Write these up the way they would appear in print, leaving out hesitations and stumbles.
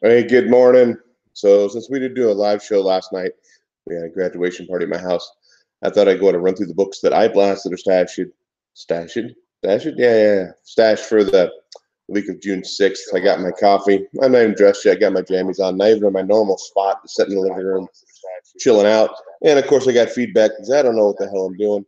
Hey, good morning. So, since we did do a live show last night, we had a graduation party at my house. I thought I'd go and run through the books that I blasted or stashed, stashed for the week of June 6th. I got my coffee. I'm not even dressed yet. I got my jammies on, not even in my normal spot, just sitting in the living room, chilling out. And of course, I got feedback because I don't know what the hell I'm doing.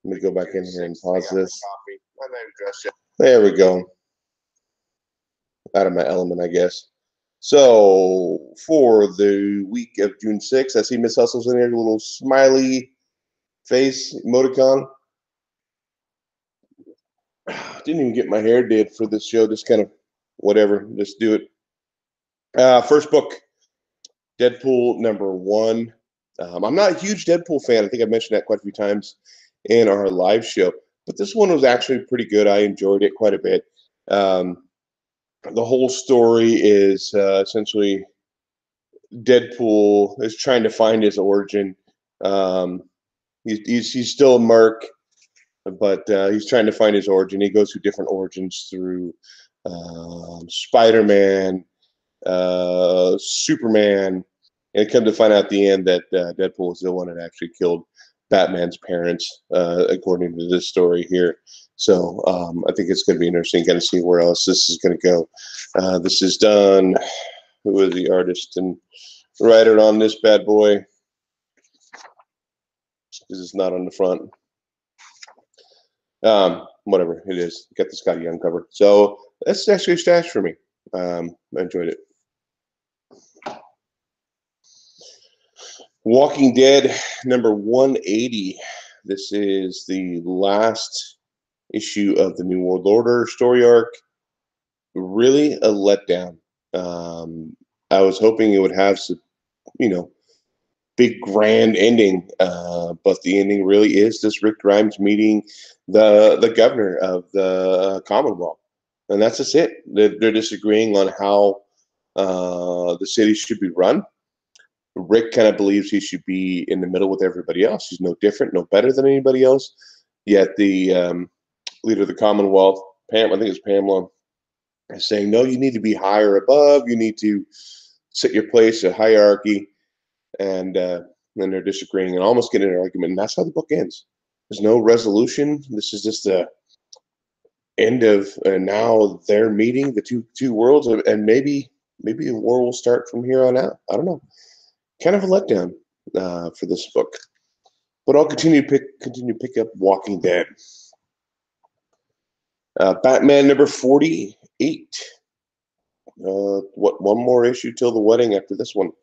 Let me go back in here and pause this. There we go. Out of my element, I guess. So for the week of June 6th, I see Miss Hustle's in here, a little smiley face emoticon. Didn't even get my hair did for this show. Just kind of whatever, just do it. First book, Deadpool #1. I'm not a huge Deadpool fan. I think I mentioned that quite a few times in our live show, but this one was actually pretty good. I enjoyed it quite a bit. Um, the whole story is essentially Deadpool is trying to find his origin. Um, he's still a merc, but he's trying to find his origin. He goes through different origins through Spider-Man, Superman, and come to find out at the end that Deadpool is the one that actually killed Batman's parents, according to this story here. So I think it's going to be interesting. Got to see where else this is going to go. This is done. Who is the artist and writer on this bad boy? Because it's not on the front. Whatever it is, got the Scotty Young cover. So that's actually a stash for me. I enjoyed it. Walking Dead #180. This is the last issue of the New World Order story arc. Really a letdown. I was hoping it would have some, you know, big grand ending, but the ending really is this Rick Grimes meeting the governor of the Commonwealth, and that's just it. They're disagreeing on how the city should be run. Rick kind of believes he should be in the middle with everybody else. He's no different, no better than anybody else. Yet the leader of the Commonwealth, Pam, I think it's Pamela, is saying, no, you need to be higher above. You need to set your place, a hierarchy, and then they're disagreeing and almost getting an argument. And that's how the book ends. There's no resolution. This is just the end of, and now they're meeting the two worlds, and maybe a war will start from here on out. I don't know. Kind of a letdown for this book, but I'll continue to pick up Walking Dead. Batman #48. What, one more issue till the wedding after this one?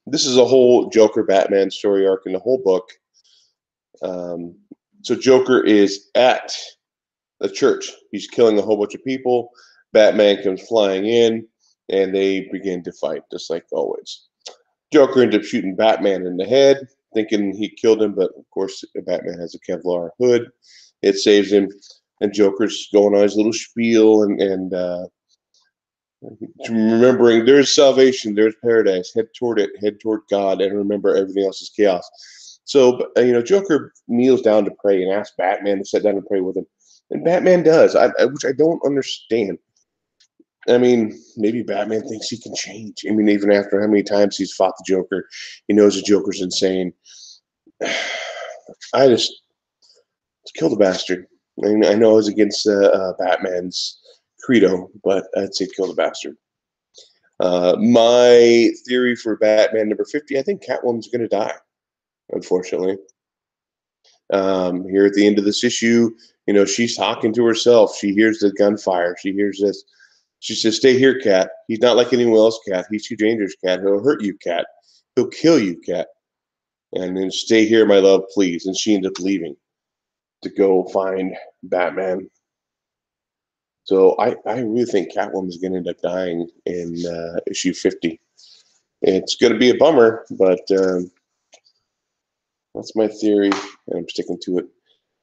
This is a whole Joker Batman story arc in the whole book. Um, so Joker is at the church. He's killing a whole bunch of people. Batman comes flying in, and they begin to fight, just like always. Joker ends up shooting Batman in the head, thinking he killed him, but of course, Batman has a Kevlar hood. It saves him, and Joker's going on his little spiel and remembering there's salvation, there's paradise. Head toward it, head toward God, and remember everything else is chaos. So, Joker kneels down to pray and asks Batman to sit down and pray with him, and Batman does, which I don't understand. I mean, maybe Batman thinks he can change. I mean, even after how many times he's fought the Joker, he knows the Joker's insane. I just kill the bastard. I mean, I know I was against Batman's credo, but I'd say kill the bastard. My theory for Batman #50, I think Catwoman's going to die, unfortunately. Here at the end of this issue, she's talking to herself. She hears the gunfire. She hears this. She says, "Stay here, Cat. He's not like anyone else, Cat. He's too dangerous, Cat. He'll hurt you, Cat. He'll kill you, Cat. And then stay here, my love, please." And she ends up leaving to go find Batman. So I really think Catwoman's going to end up dying in issue 50. It's going to be a bummer, but that's my theory, and I'm sticking to it.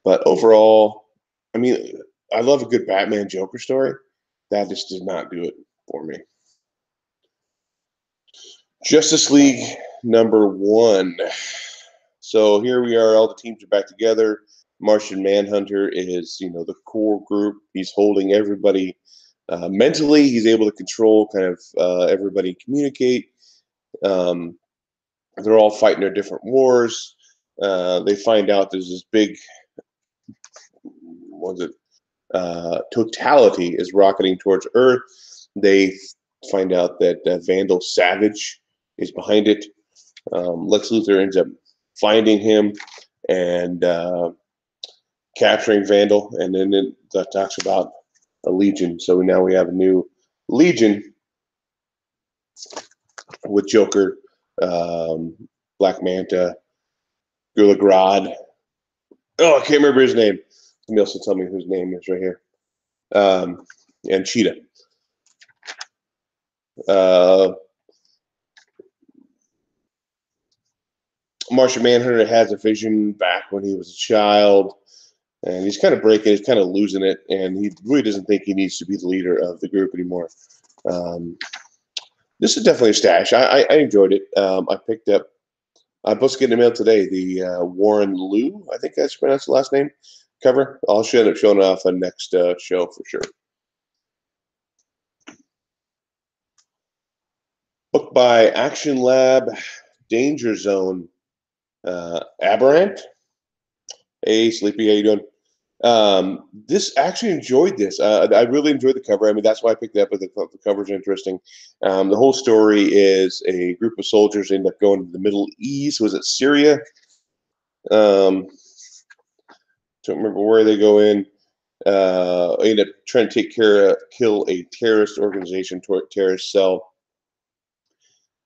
But overall, I mean, I love a good Batman Joker story. That just did not do it for me. Justice League #1. So here we are. All the teams are back together. Martian Manhunter is, the core group. He's holding everybody Mentally, he's able to control kind of everybody, communicate. Um, they're all fighting their different wars. They find out there's this big, what was it, totality is rocketing towards Earth. They find out that Vandal Savage is behind it. Lex Luthor ends up finding him and capturing Vandal, and then that talks about a Legion. So now we have a new Legion with Joker, Black Manta, Gula Grodd. Oh, I can't remember his name. Somebody else will tell me whose name is right here. And Cheetah. Martian Manhunter has a vision back when he was a child, and he's kind of breaking, he's kind of losing it, and he really doesn't think he needs to be the leader of the group anymore. This is definitely a stash. I enjoyed it. I picked up, I'm supposed to get in the mail today, the Warren Liu, I think that's pronounced the last name, cover. I'll end up showing off on next show for sure. Book by Action Lab, Danger Zone, Aberrant. Hey, Sleepy, how you doing? This actually enjoyed this. I really enjoyed the cover. I mean, that's why I picked it up. But the cover's interesting. The whole story is a group of soldiers end up going to the Middle East. Was it Syria? Don't remember where they go in. End up trying to kill a terrorist organization, terrorist cell.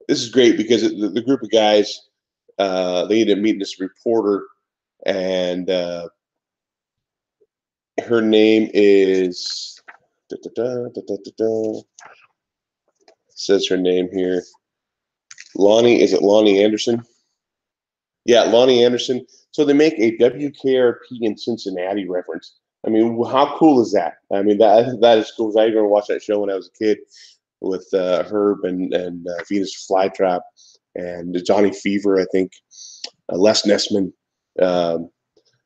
This is great because the group of guys, they end up meeting this reporter, and her name is says her name here. Lonnie, is it Lonnie Anderson? Yeah, Lonnie Anderson. So they make a WKRP in Cincinnati reference. I mean, how cool is that? I mean, that is cool. I remember watching that show when I was a kid with Herb and Venus Flytrap and Johnny Fever, I think, Les Nessman.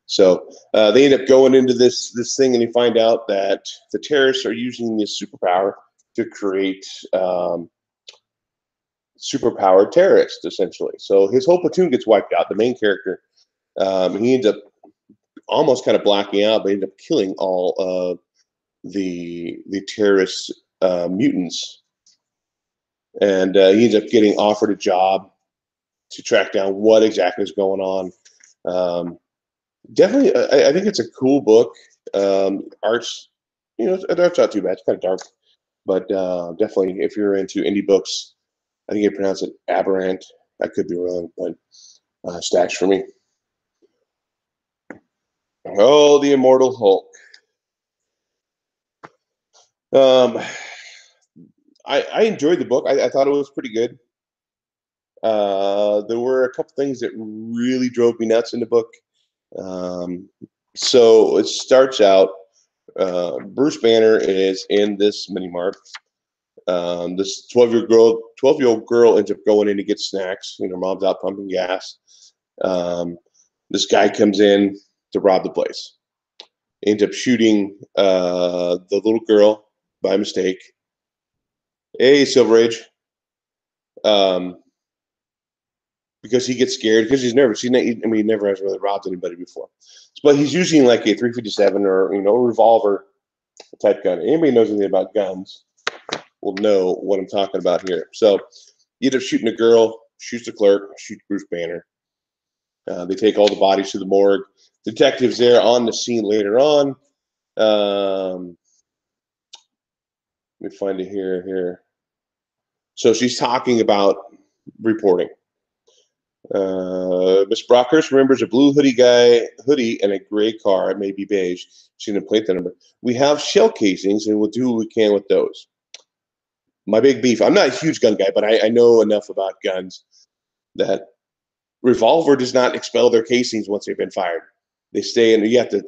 So they end up going into this thing, and you find out that the terrorists are using this superpower to create superpowered terrorists, essentially. So his whole platoon gets wiped out. The main character, he ends up almost kind of blacking out, but ends up killing all of the terrorist mutants, and he ends up getting offered a job to track down what exactly is going on. Definitely, I think it's a cool book. Art's, the art's not too bad. It's kind of dark, but definitely, if you're into indie books, I think you pronounce it Aberrant. I could be wrong, but stacks for me. Oh, the Immortal Hulk. I enjoyed the book. I thought it was pretty good. There were a couple things that really drove me nuts in the book. So it starts out. Bruce Banner is in this mini mart. This 12-year-old girl ends up going in to get snacks. Her mom's out pumping gas. This guy comes in to rob the place. Ends up shooting the little girl by mistake. Hey, Silver Age. Because he gets scared because he's nervous. He never has really robbed anybody before. But he's using like a 357 or a revolver type gun. Anybody knows anything about guns will know what I'm talking about here. So he ends up shooting a girl, shoots the clerk, shoots Bruce Banner. They take all the bodies to the morgue. Detectives there on the scene later on. Let me find it here. So she's talking about reporting. Miss Brockhurst remembers a blue hoodie and a gray car. It may be beige. She didn't plate the number. We have shell casings, and we'll do what we can with those. My big beef. I'm not a huge gun guy, but I know enough about guns that revolver does not expel their casings once they've been fired. They stay in. You have to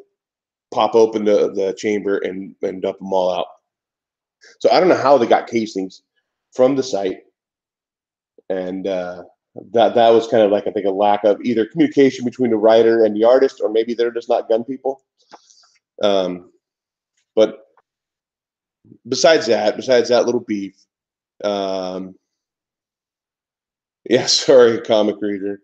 pop open the chamber and dump them all out. So I don't know how they got casings from the site, and that was kind of like, I think, a lack of either communication between the writer and the artist, or maybe they're just not gun people. But besides that little beef, um, yeah, sorry, comic reader.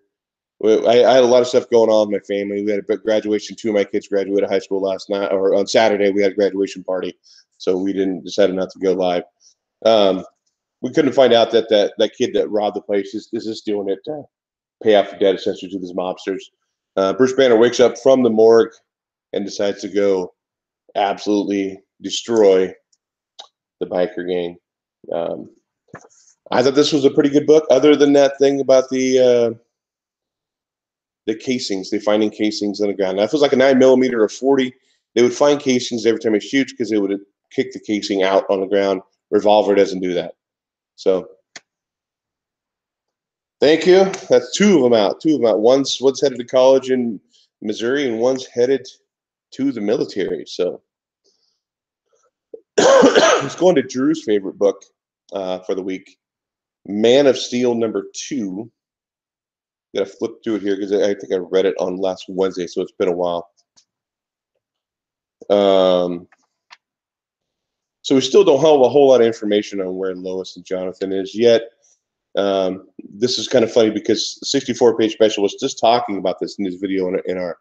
I had a lot of stuff going on in my family. We had a graduation. Two of my kids graduated high school last night, or on Saturday. We had a graduation party, so we decided not to go live. Um, we couldn't find out that kid that robbed the place is just doing it to pay off the debt essentially to these mobsters. Bruce Banner wakes up from the morgue and decides to go absolutely destroy the biker gang. Um, I thought this was a pretty good book. Other than that thing about the casings, they finding casings on the ground. Now, if it was like a 9mm or 40, they would find casings every time it shoots because they would kick the casing out on the ground. Revolver doesn't do that. So, thank you. That's two of them out. Two of them out. One's headed to college in Missouri, and one's headed to the military. So, let's go on to Drew's favorite book for the week, Man of Steel #2. Gotta flip through it here because I think I read it on last Wednesday, so it's been a while. So we still don't have a whole lot of information on where Lois and Jonathan is yet. This is kind of funny because the 64-page special was just talking about this in this video in our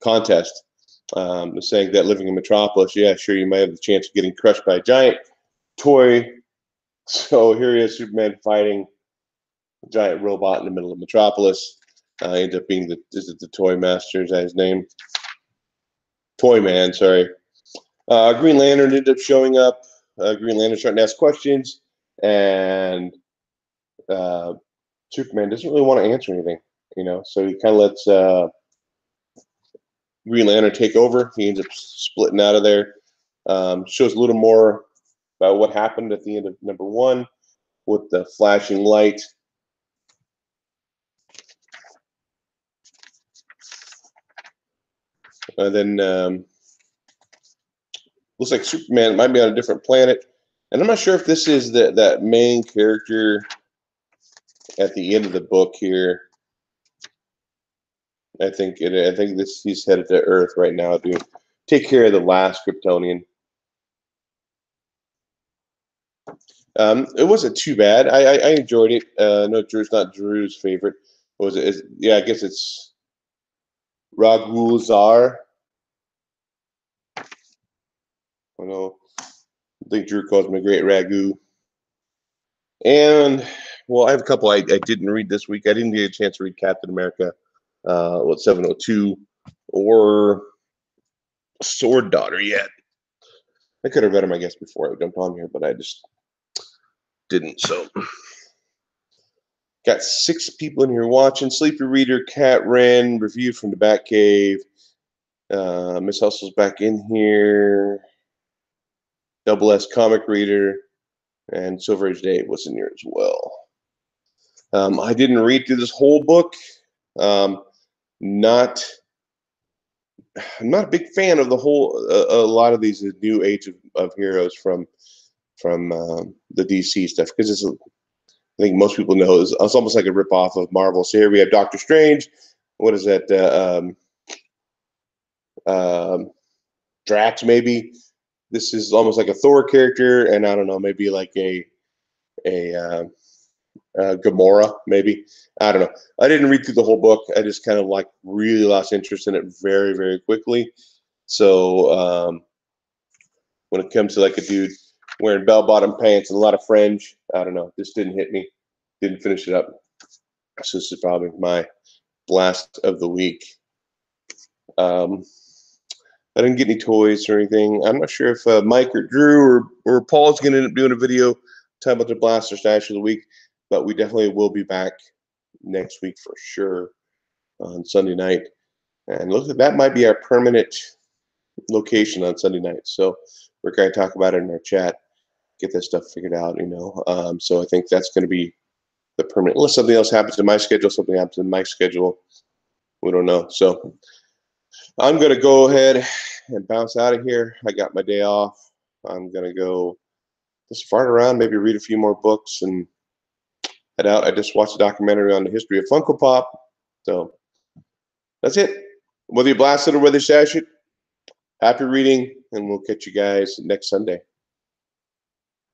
contest, saying that living in Metropolis, yeah, sure, you might have the chance of getting crushed by a giant toy. So here he is, Superman fighting a giant robot in the middle of Metropolis. Ends up being the Toy Master, is that his name? Toy Man, sorry. Green Lantern ended up showing up. Green Lantern starting to ask questions, and Superman doesn't really want to answer anything, so he kind of lets Green Lantern take over. He ends up splitting out of there. Shows a little more about what happened at the end of #1 with the flashing light. And then looks like Superman might be on a different planet. And I'm not sure if this is that main character at the end of the book here. I think he's headed to Earth right now to take care of the last Kryptonian. It wasn't too bad. I enjoyed it. No, Drew's not Drew's favorite. What was it? Yeah, I guess it's Raghu Zar. I know. I think Drew calls me Great Ragu. And well, I have a couple I didn't read this week. I didn't get a chance to read Captain America, 702, or Sword Daughter yet. I could have read them, I guess, before I jumped on here, but I just didn't. So, got 6 people in here watching. Sleepy Reader, Cat Wren, review from the Batcave. Miss Hustle's back in here. Double S Comic Reader, and Silver Age Dave was in here as well. I didn't read through this whole book. I'm not a big fan of the whole a lot of these new age of heroes from the DC stuff, because I think most people know it's almost like a ripoff of Marvel. So here we have Doctor Strange. What is that? Drax, maybe. This is almost like a Thor character, and I don't know, maybe like a Gamora, maybe. I don't know. I didn't read through the whole book. I just kind of really lost interest in it very, very quickly. So when it comes to like a dude wearing bell-bottom pants and a lot of fringe, I don't know. This didn't hit me. Didn't finish it up. So this is probably my blast of the week. I didn't get any toys or anything. I'm not sure if Mike or Drew or Paul's going to end up doing a video talking about the Blaster Stash of the week, but we definitely will be back next week for sure on Sunday night. And look, that might be our permanent location on Sunday night. So we're going to talk about it in our chat, get that stuff figured out, So I think that's going to be the permanent, unless something else happens in my schedule, something happens in Mike's schedule. We don't know. So I'm going to go ahead and bounce out of here. I got my day off. I'm going to go just fart around, maybe read a few more books and head out. I just watched a documentary on the history of Funko Pop. So that's it. Whether you blast it or whether you stash it, happy reading, and we'll catch you guys next Sunday.